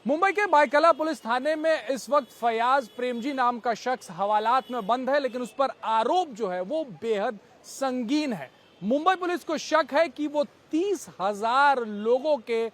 मुंबई के बायकला पुलिस थाने में इस वक्त फयाज प्रेमजी नाम का शख्स हवालात में बंद है, लेकिन उस पर आरोप जो है वो बेहद संगीन है। मुंबई पुलिस को शक है कि वो 30,000 लोगों के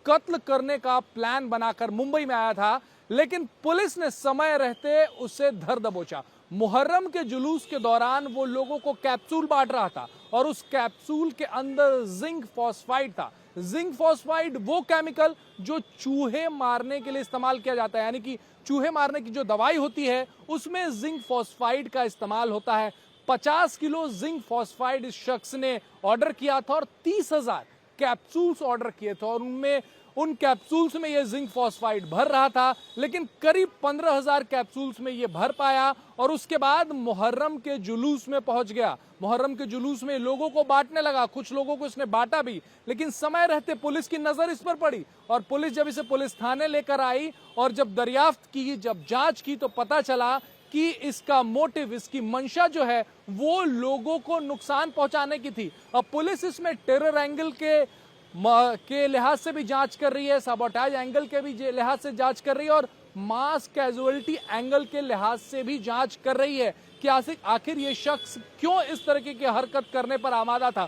कत्ल करने का प्लान बनाकर मुंबई में आया था, लेकिन पुलिस ने समय रहते उसे धर दबोचा। मुहर्रम के जुलूस के दौरान वो लोगों को कैप्सूल बांट रहा था और उस कैप्सूल के अंदर जिंक फॉस्फाइड था। जिंक फॉस्फाइड वो केमिकल जो चूहे मारने के लिए इस्तेमाल किया जाता है, यानी कि चूहे मारने की जो दवाई होती है उसमें जिंक फॉस्फाइड का इस्तेमाल होता है। 50 किलो जिंक फॉस्फाइड इस शख्स ने ऑर्डर किया था और 30,000 कैप्सूल्स ऑर्डर किए थे और उनमें उन कैप्सूल्स में ये जिंक फॉस्फाइड भर रहा था, लेकिन करीब 15,000 कैप्सूल्स में ये भर पाया और उसके बाद मुहर्रम के जुलूस में पहुंच गया। मुहर्रम के जुलूस में लोगों को बांटने लगा, कुछ लोगों को इसने बांटा भी, लेकिन समय रहते पुलिस की नजर इस पर पड़ी और पुलिस जब इसे पुलिस थाने लेकर आई और जब दरियाफ्त की, जब जांच की, तो पता चला कि इसका मोटिव, इसकी मंशा जो है वो लोगों को नुकसान पहुंचाने की थी। अब पुलिस इसमें टेरर एंगल के लिहाज से भी जांच कर रही है, साबोटाज एंगल के भी लिहाज से जांच कर रही है और मास कैजुअलिटी एंगल के लिहाज से भी जांच कर रही है कि आखिर ये शख्स क्यों इस तरह की हरकत करने पर आमादा था।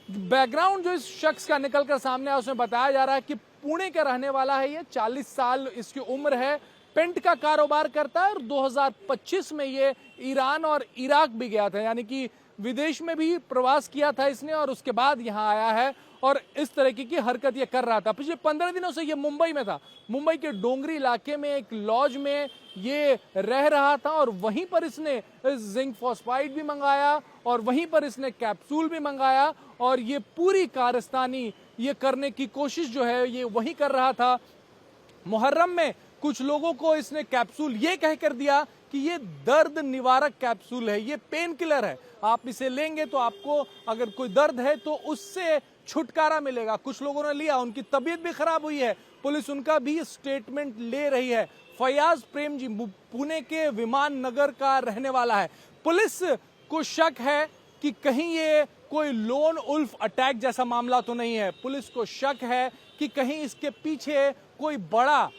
बैकग्राउंड जो इस शख्स का निकलकर सामने आया उसमें बताया जा रहा है कि पुणे का रहने वाला है, ये 40 साल इसकी उम्र है, पेंट का कारोबार करता है और 2025 में ये ईरान और इराक भी गया था, यानी कि विदेश में भी प्रवास किया था इसने और उसके बाद यहाँ आया है और इस तरह की हरकत ये कर रहा था। पिछले 15 दिनों से ये मुंबई में था। मुंबई के डोंगरी इलाके में एक लॉज में ये रह रहा था और वहीं पर इसने जिंक फॉस्फाइड भी मंगाया और वहीं पर इसने कैप्सूल भी मंगाया और ये पूरी कारस्तानी ये करने की कोशिश जो है ये वहीं कर रहा था। मुहर्रम में कुछ लोगों को इसने कैप्सूल ये कहकर दिया कि ये दर्द निवारक कैप्सूल है, ये पेन किलर है, आप इसे लेंगे तो आपको अगर कोई दर्द है तो उससे छुटकारा मिलेगा। कुछ लोगों ने लिया, उनकी तबीयत भी खराब हुई है, पुलिस उनका भी स्टेटमेंट ले रही है। फयाज प्रेमजी पुणे के विमान नगर का रहने वाला है। पुलिस को शक है कि कहीं ये कोई लोन उल्फ अटैक जैसा मामला तो नहीं है। पुलिस को शक है कि कहीं इसके पीछे कोई बड़ा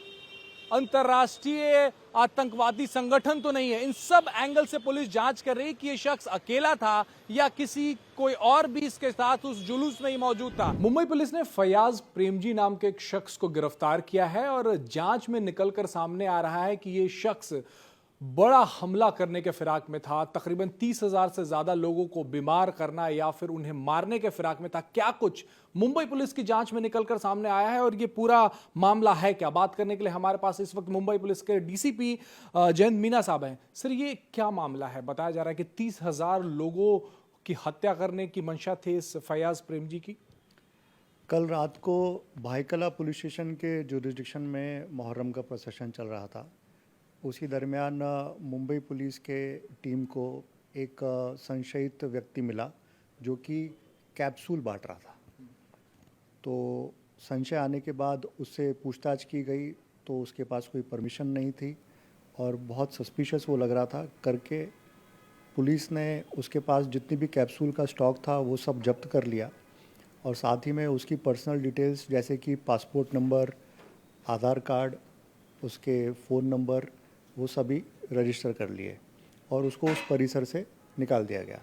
अंतर्राष्ट्रीय आतंकवादी संगठन तो नहीं है। इन सब एंगल से पुलिस जांच कर रही है कि ये शख्स अकेला था या कोई और भी इसके साथ उस जुलूस में ही मौजूद था। मुंबई पुलिस ने फयाज प्रेमजी नाम के एक शख्स को गिरफ्तार किया है और जांच में निकलकर सामने आ रहा है कि ये शख्स बड़ा हमला करने के फिराक में था। तकरीबन 30,000 से ज्यादा लोगों को बीमार करना या फिर उन्हें मारने के फिराक में था। क्या कुछ मुंबई पुलिस की जांच में निकलकर सामने आया है और ये पूरा मामला है क्या, बात करने के लिए हमारे पास इस वक्त मुंबई पुलिस के डीसीपी जयंत मीना साहब हैं। सर, ये क्या मामला है? बताया जा रहा है कि 30,000 लोगों की हत्या करने की मंशा थी इस फयाज प्रेमजी की। कल रात को बायकला पुलिस स्टेशन के जुरिस्डिक्शन में मुहर्रम का प्रोसेशन चल रहा था। उसी दरमियान मुंबई पुलिस के टीम को एक संशयित व्यक्ति मिला जो कि कैप्सूल बांट रहा था। तो संशय आने के बाद उससे पूछताछ की गई तो उसके पास कोई परमिशन नहीं थी और बहुत सस्पिशियस वो लग रहा था करके पुलिस ने उसके पास जितनी भी कैप्सूल का स्टॉक था वो सब जब्त कर लिया और साथ ही में उसकी पर्सनल डिटेल्स जैसे कि पासपोर्ट नंबर, आधार कार्ड, उसके फ़ोन नंबर, वो सभी रजिस्टर कर लिए और उसको उस परिसर से निकाल दिया गया।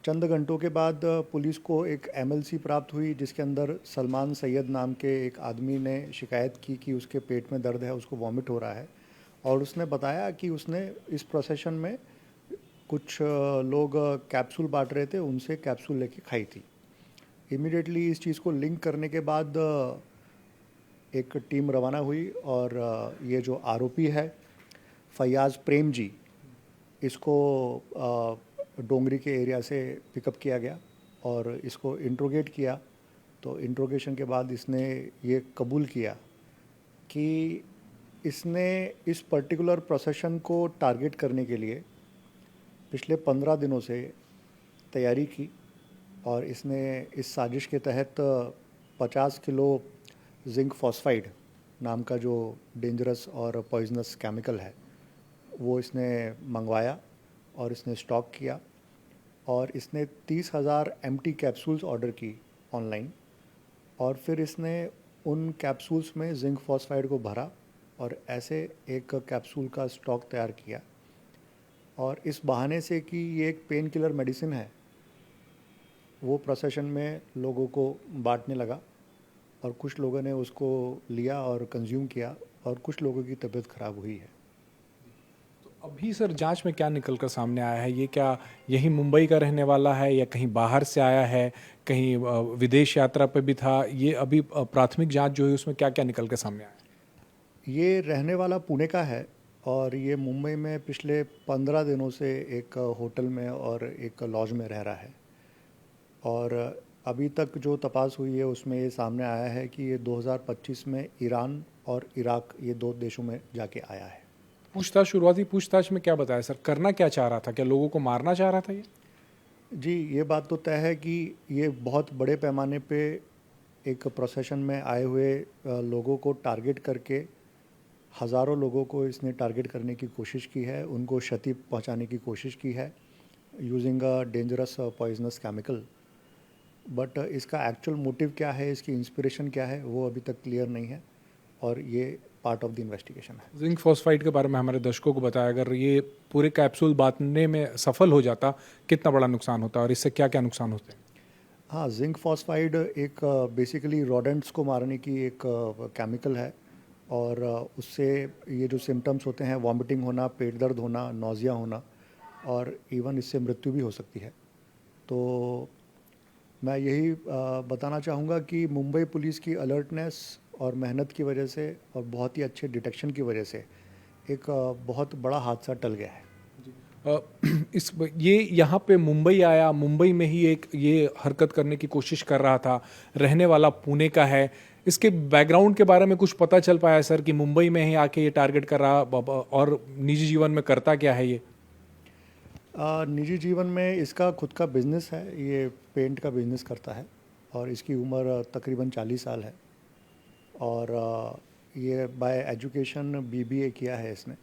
चंद घंटों के बाद पुलिस को एक एमएलसी प्राप्त हुई जिसके अंदर सलमान सैयद नाम के एक आदमी ने शिकायत की कि उसके पेट में दर्द है, उसको वॉमिट हो रहा है और उसने बताया कि उसने इस प्रोसेशन में कुछ लोग कैप्सूल बांट रहे थे, उनसे कैप्सूल लेके खाई थी। इमीडिएटली इस चीज़ को लिंक करने के बाद एक टीम रवाना हुई और ये जो आरोपी है फयाज प्रेमजी, इसको डोंगरी के एरिया से पिकअप किया गया और इसको इंट्रोगेट किया। तो इंट्रोगेशन के बाद इसने ये कबूल किया कि इसने इस पर्टिकुलर प्रोसेशन को टारगेट करने के लिए पिछले 15 दिनों से तैयारी की और इसने इस साजिश के तहत 50 किलो जिंक फॉस्फाइड नाम का जो डेंजरस और पॉइजनस केमिकल है वो इसने मंगवाया और इसने स्टॉक किया और इसने 30,000 एम्प्टी कैप्सूल्स ऑर्डर की ऑनलाइन और फिर इसने उन कैप्सूल्स में जिंक फॉस्फाइड को भरा और ऐसे एक कैप्सूल का स्टॉक तैयार किया, और इस बहाने से कि ये एक पेन किलर मेडिसिन है, वो प्रोसेशन में लोगों को बांटने लगा और कुछ लोगों ने उसको लिया और कंज्यूम किया और कुछ लोगों की तबीयत खराब हुई है। अभी सर जांच में क्या निकल कर सामने आया है? ये क्या यही मुंबई का रहने वाला है या कहीं बाहर से आया है, कहीं विदेश यात्रा पे भी था? ये अभी प्राथमिक जांच जो है उसमें क्या क्या निकल कर सामने आया है? ये रहने वाला पुणे का है और ये मुंबई में पिछले 15 दिनों से एक होटल में और एक लॉज में रह रहा है, और अभी तक जो तपास हुई है उसमें ये सामने आया है कि ये 2025 में ईरान और इराक, ये 2 देशों में जाके आया है। शुरुआती पूछताछ में क्या बताया सर? करना क्या चाह रहा था? क्या लोगों को मारना चाह रहा था ये? जी, ये बात तो तय है कि ये बहुत बड़े पैमाने पे एक प्रोसेशन में आए हुए लोगों को टारगेट करके, हज़ारों लोगों को इसने टारगेट करने की कोशिश की है, उनको क्षति पहुंचाने की कोशिश की है using a dangerous poisonous chemical. But इसका एक्चुअल मोटिव क्या है, इसकी इंस्पिरेशन क्या है, वो अभी तक क्लियर नहीं है और ये पार्ट ऑफ द इन्वेस्टिगेशन है। जिंक फॉस्फाइड के बारे में हमारे दर्शकों को बताया, अगर ये पूरे कैप्सूल बांटने में सफल हो जाता कितना बड़ा नुकसान होता और इससे क्या क्या नुकसान होते हैं? हाँ, जिंक फॉस्फाइड एक बेसिकली रोडेंट्स को मारने की एक केमिकल है, और उससे ये जो सिम्टम्स होते हैं, वॉमिटिंग होना, पेट दर्द होना, नौजिया होना, और इवन इससे मृत्यु भी हो सकती है। तो मैं यही बताना चाहूँगा कि मुंबई पुलिस की अलर्टनेस और मेहनत की वजह से और बहुत ही अच्छे डिटेक्शन की वजह से एक बहुत बड़ा हादसा टल गया है। ये यहाँ पे मुंबई आया, मुंबई में ही एक ये हरकत करने की कोशिश कर रहा था, रहने वाला पुणे का है। इसके बैकग्राउंड के बारे में कुछ पता चल पाया सर कि मुंबई में ही आके ये टारगेट कर रहा, और निजी जीवन में करता क्या है ये? निजी जीवन में इसका खुद का बिजनेस है, ये पेंट का बिजनेस करता है और इसकी उम्र तकरीबन 40 साल है, और ये बाय एजुकेशन BBA किया है इसने।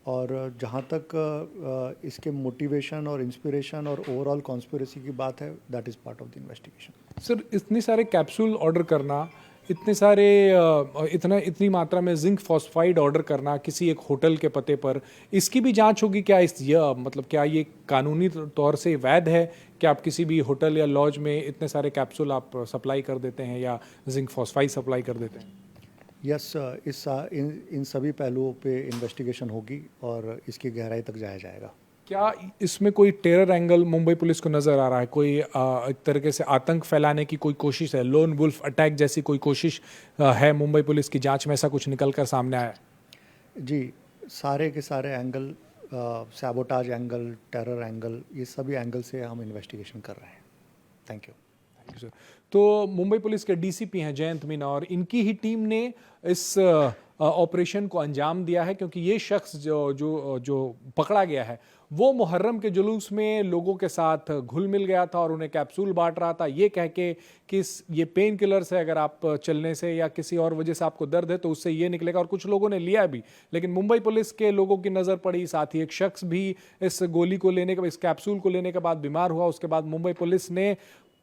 और जहाँ तक इसके मोटिवेशन और इंस्पिरेशन और ओवरऑल कॉन्स्पिरेसी की बात है, that is part of the investigation. Sir, इतने सारे कैप्सूल ऑर्डर करना, इतने सारे इतनी मात्रा में जिंक फॉस्फाइड ऑर्डर करना किसी एक होटल के पते पर, इसकी भी जांच होगी क्या? मतलब क्या ये कानूनी तौर से वैध है कि आप किसी भी होटल या लॉज में इतने सारे कैप्सूल आप सप्लाई कर देते हैं या जिंक फॉस्फाइड सप्लाई कर देते हैं? यस, इन सभी पहलुओं पे इन्वेस्टिगेशन होगी और इसकी गहराई तक जाया जाएगा। क्या इसमें कोई टेरर एंगल मुंबई पुलिस को नजर आ रहा है? कोई एक तरीके से आतंक फैलाने की कोई कोशिश है, लोन वुल्फ अटैक जैसी कोई कोशिश है मुंबई पुलिस की जांच में? ऐसा कुछ निकल कर सामने आया? जी, सारे के सारे angle, sabotage angle, terror angle, ये सभी एंगल से हम इन्वेस्टिगेशन कर रहे हैं। Thank you sir. तो मुंबई पुलिस के DCP हैं जयंत मीना, और इनकी ही टीम ने इस ऑपरेशन को अंजाम दिया है, क्योंकि ये शख्स जो पकड़ा गया है वो मुहर्रम के जुलूस में लोगों के साथ घुल मिल गया था और उन्हें कैप्सूल बांट रहा था, ये कह के कि ये पेन किलर है, अगर आप चलने से या किसी और वजह से आपको दर्द है तो उससे ये निकलेगा, और कुछ लोगों ने लिया भी। लेकिन मुंबई पुलिस के लोगों की नज़र पड़ी, साथ ही एक शख्स भी इस गोली को लेने के, इस कैप्सूल को लेने के बाद बीमार हुआ। उसके बाद मुंबई पुलिस ने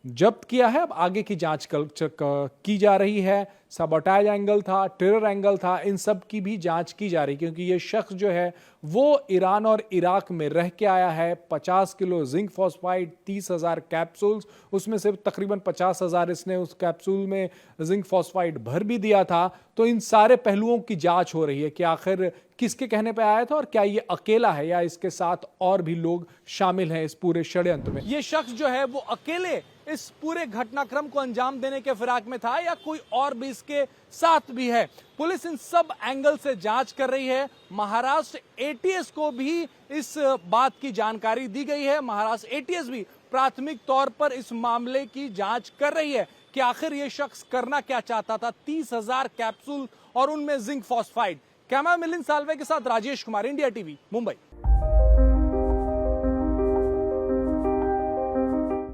जब्त किया है, अब आगे की जांच की जा रही है। सबोटाज एंगल था, टेरर एंगल था, इन सब की भी जांच की जा रही, क्योंकि ये शख्स जो है वो ईरान और इराक में रह के आया है। 50 किलो जिंक फॉस्फाइड, 30,000 कैप्सूल्स, उसमें से तकरीबन 50,000 इसने उस कैप्सूल में जिंक फॉस्फाइड भर भी दिया था। तो इन सारे पहलुओं की जांच हो रही है कि आखिर किसके कहने पे आया था और क्या ये अकेला है या इसके साथ और भी लोग शामिल हैं इस पूरे षड्यंत्र में। ये शख्स जो है वो अकेले इस पूरे घटनाक्रम को अंजाम देने के फिराक में था या कोई और भी इसके साथ भी है? पुलिस इन सब एंगल से जांच कर रही है। महाराष्ट्र ATS को भी इस बात की जानकारी दी गई है। महाराष्ट्र ATS भी प्राथमिक तौर पर इस मामले की जांच कर रही है कि आखिर ये शख्स करना क्या चाहता था। 30,000 कैप्सूल और उनमें zinc phosphide. Camera Milind Salve के साथ राजेश कुमार, इंडिया TV, मुंबई।